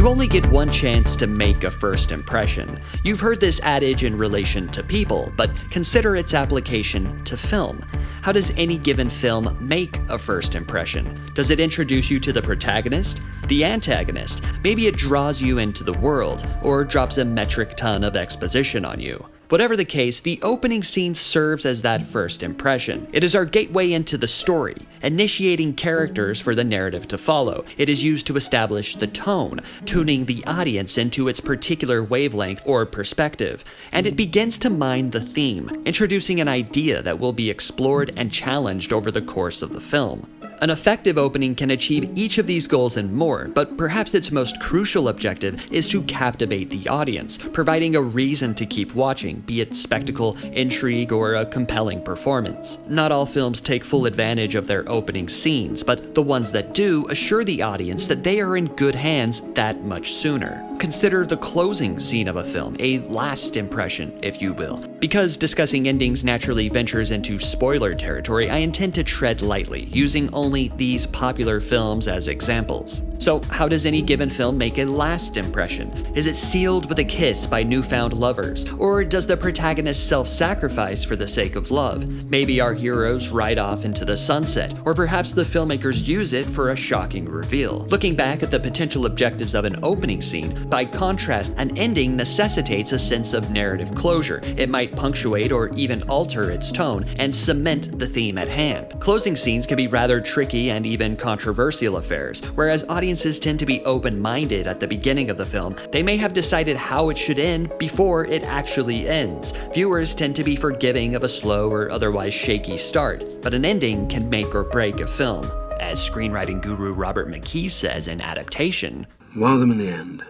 You only get one chance to make a first impression. You've heard this adage in relation to people, but consider its application to film. How does any given film make a first impression? Does it introduce you to the protagonist? The antagonist? Maybe it draws you into the world, or drops a metric ton of exposition on you. Whatever the case, the opening scene serves as that first impression. It is our gateway into the story, initiating characters for the narrative to follow. It is used to establish the tone, tuning the audience into its particular wavelength or perspective. And it begins to mine the theme, introducing an idea that will be explored and challenged over the course of the film. An effective opening can achieve each of these goals and more, but perhaps its most crucial objective is to captivate the audience, providing a reason to keep watching, be it spectacle, intrigue, or a compelling performance. Not all films take full advantage of their opening scenes, but the ones that do assure the audience that they are in good hands that much sooner. Consider the closing scene of a film, a last impression, if you will. Because discussing endings naturally ventures into spoiler territory, I intend to tread lightly, using only these popular films as examples. So, how does any given film make a last impression? Is it sealed with a kiss by newfound lovers? Or does the protagonist self-sacrifice for the sake of love? Maybe our heroes ride off into the sunset, or perhaps the filmmakers use it for a shocking reveal. Looking back at the potential objectives of an opening scene, by contrast, an ending necessitates a sense of narrative closure. It might punctuate or even alter its tone and cement the theme at hand. Closing scenes can be rather tricky and even controversial affairs. Whereas audiences tend to be open-minded at the beginning of the film, they may have decided how it should end before it actually ends. Viewers tend to be forgiving of a slow or otherwise shaky start, but an ending can make or break a film. As screenwriting guru Robert McKee says in Adaptation, "Wow them in the end.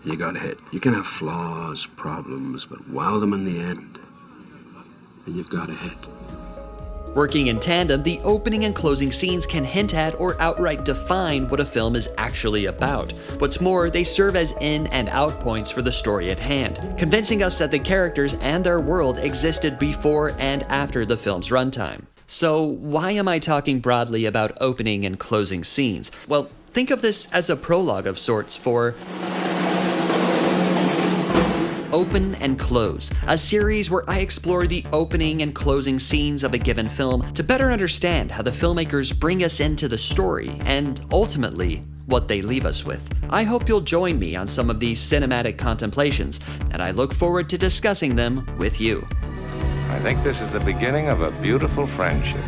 You got hit. You can have flaws, problems, but wow them in the end, and you've got a hit." Working in tandem, the opening and closing scenes can hint at or outright define what a film is actually about. What's more, they serve as in and out points for the story at hand, convincing us that the characters and their world existed before and after the film's runtime. So, why am I talking broadly about opening and closing scenes? Well, think of this as a prologue of sorts for Open and Close, a series where I explore the opening and closing scenes of a given film to better understand how the filmmakers bring us into the story and, ultimately, what they leave us with. I hope you'll join me on some of these cinematic contemplations, and I look forward to discussing them with you. I think this is the beginning of a beautiful friendship.